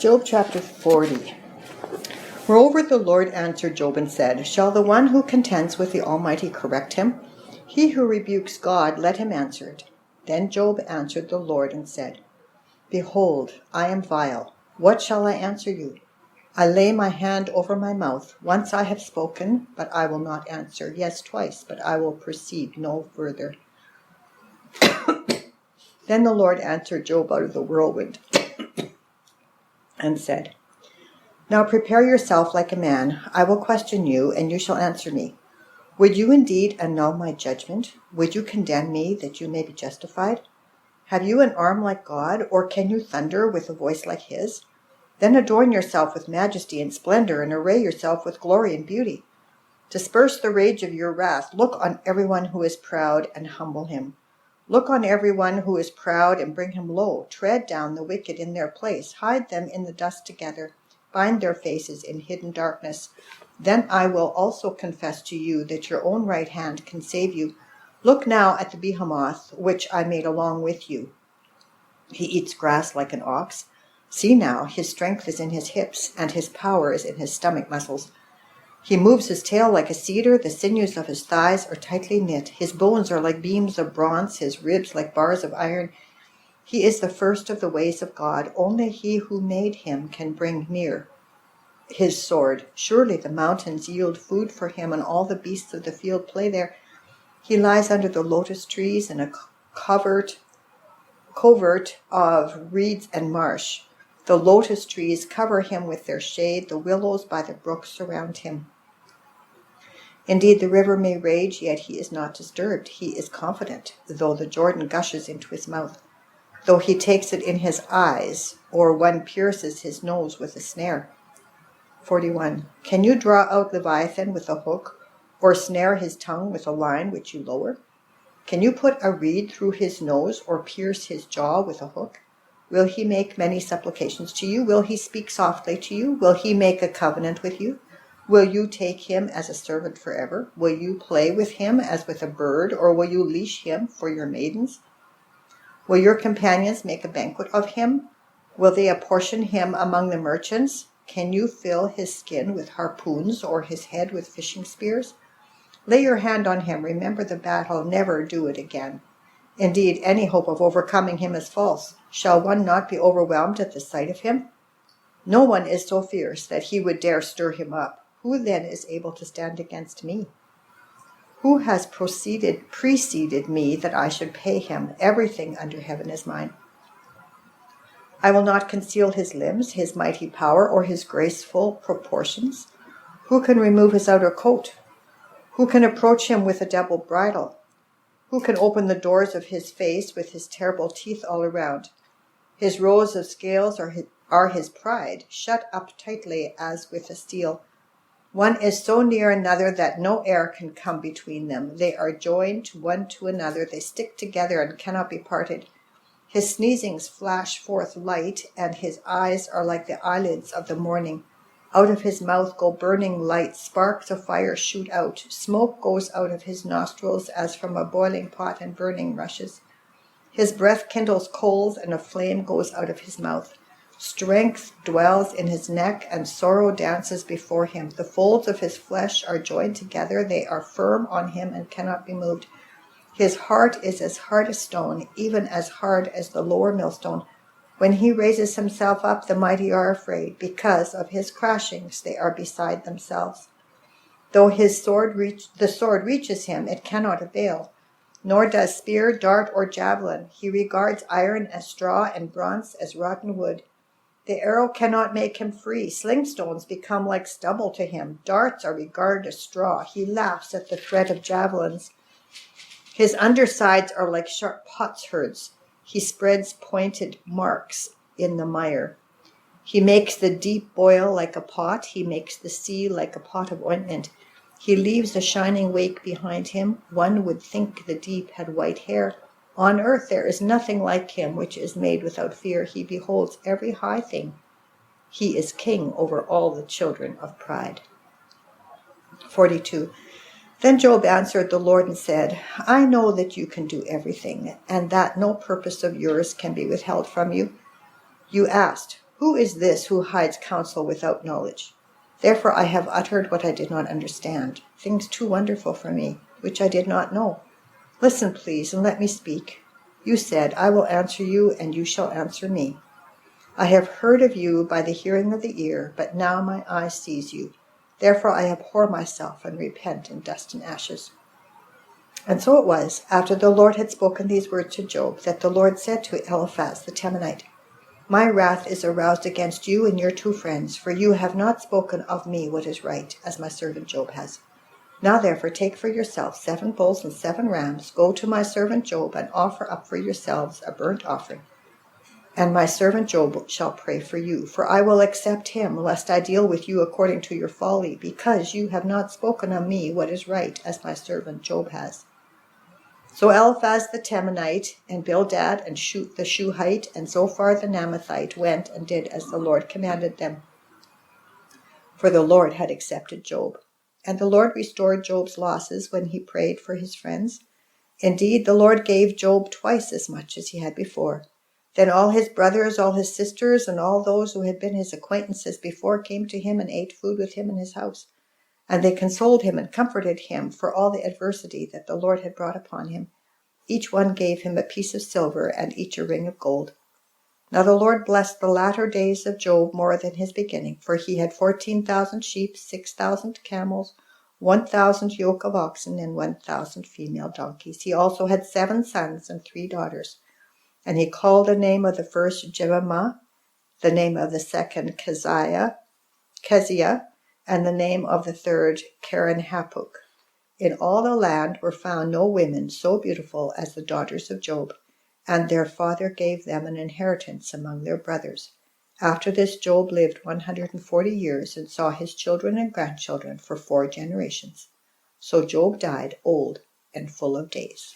Job chapter 40. Moreover, the Lord answered Job and said, Shall the one who contends with the Almighty correct him? He who rebukes God, let him answer it. Then Job answered the Lord and said, Behold, I am vile. What shall I answer you? I lay my hand over my mouth. Once I have spoken, but I will not answer. Yes, twice, but I will proceed no further. Then the Lord answered Job out of the whirlwind and said, Now prepare yourself like a man. I will question you, and you shall answer me. Would you indeed annul my judgment? Would you condemn me that you may be justified? Have you an arm like God, or can you thunder with a voice like his? Then adorn yourself with majesty and splendor, and array yourself with glory and beauty. Disperse the rage of your wrath. Look on everyone who is proud, and humble him. Look on everyone who is proud, and bring him low. Tread down the wicked in their place. Hide them in the dust together. Bind their faces in hidden darkness. Then I will also confess to you that your own right hand can save you. Look now at the behemoth, which I made along with you. He eats grass like an ox. See now, his strength is in his hips, and his power is in his stomach muscles. He moves his tail like a cedar. The sinews of his thighs are tightly knit. His bones are like beams of bronze, his ribs like bars of iron. He is the first of the ways of God. Only he who made him can bring near his sword. Surely the mountains yield food for him, and all the beasts of the field play there. He lies under the lotus trees in a covert of reeds and marsh. The lotus trees cover him with their shade. The willows by the brook surround him. Indeed, the river may rage, yet he is not disturbed. He is confident, though the Jordan gushes into his mouth, though he takes it in his eyes, or one pierces his nose with a snare. 41. Can you draw out Leviathan with a hook, or snare his tongue with a line which you lower? Can you put a reed through his nose, or pierce his jaw with a hook? Will he make many supplications to you? Will he speak softly to you? Will he make a covenant with you? Will you take him as a servant forever? Will you play with him as with a bird, or will you leash him for your maidens? Will your companions make a banquet of him? Will they apportion him among the merchants? Can you fill his skin with harpoons, or his head with fishing spears? Lay your hand on him. Remember the battle. Never do it again. Indeed, any hope of overcoming him is false. Shall one not be overwhelmed at the sight of him? No one is so fierce that he would dare stir him up. Who then is able to stand against me? Who has preceded me that I should pay him? Everything under heaven is mine. I will not conceal his limbs, his mighty power, or his graceful proportions. Who can remove his outer coat? Who can approach him with a double bridle? Who can open the doors of his face with his terrible teeth all around? His rows of scales are his pride, shut up tightly as with a steel. One is so near another that no air can come between them. They are joined one to another. They stick together and cannot be parted. His sneezings flash forth light, and his eyes are like the eyelids of the morning. Out of his mouth go burning lights. Sparks of fire shoot out. Smoke goes out of his nostrils as from a boiling pot, and burning rushes. His breath kindles coals, and a flame goes out of his mouth. Strength dwells in his neck, and sorrow dances before him. The folds of his flesh are joined together. They are firm on him and cannot be moved. His heart is as hard as stone, even as hard as the lower millstone. When he raises himself up, the mighty are afraid. Because of his crashings, they are beside themselves. Though the sword reaches him, it cannot avail, nor does spear, dart, or javelin. He regards iron as straw, and bronze as rotten wood. The arrow cannot make him free. Sling stones become like stubble to him. Darts are regarded as straw. He laughs at the threat of javelins. His undersides are like sharp potsherds. He spreads pointed marks in the mire. He makes the deep boil like a pot. He makes the sea like a pot of ointment. He leaves a shining wake behind him. One would think the deep had white hair. On earth there is nothing like him which is made without fear. He beholds every high thing. He is king over all the children of pride. 42. Then Job answered the Lord and said, I know that you can do everything, and that no purpose of yours can be withheld from you. You asked, Who is this who hides counsel without knowledge? Therefore I have uttered what I did not understand, things too wonderful for me, which I did not know. Listen, please, and let me speak. You said, I will answer you, and you shall answer me. I have heard of you by the hearing of the ear, but now my eye sees you. Therefore I abhor myself and repent in dust and ashes. And so it was, after the Lord had spoken these words to Job, that the Lord said to Eliphaz the Temanite, My wrath is aroused against you and your 2 friends, for you have not spoken of me what is right, as my servant Job has. Now therefore take for yourselves 7 bulls and 7 rams, go to my servant Job, and offer up for yourselves a burnt offering. And my servant Job shall pray for you, for I will accept him, lest I deal with you according to your folly, because you have not spoken of me what is right, as my servant Job has. So Eliphaz the Temanite, and Bildad, and the Shuhite, and Zophar the Naamathite went and did as the Lord commanded them. For the Lord had accepted Job. And the Lord restored Job's losses when he prayed for his friends. Indeed, the Lord gave Job twice as much as he had before. Then all his brothers, all his sisters, and all those who had been his acquaintances before came to him and ate food with him in his house. And they consoled him and comforted him for all the adversity that the Lord had brought upon him. Each one gave him a piece of silver and each a ring of gold. Now the Lord blessed the latter days of Job more than his beginning, for he had 14,000 sheep, 6,000 camels, 1,000 yoke of oxen, and 1,000 female donkeys. He also had 7 sons and 3 daughters. And he called the name of the first Jebamah, the name of the second Keziah, and the name of the third Keren-hapuk. In all the land were found no women so beautiful as the daughters of Job, and their father gave them an inheritance among their brothers. After this Job lived 140 years and saw his children and grandchildren for 4 generations. So Job died old and full of days.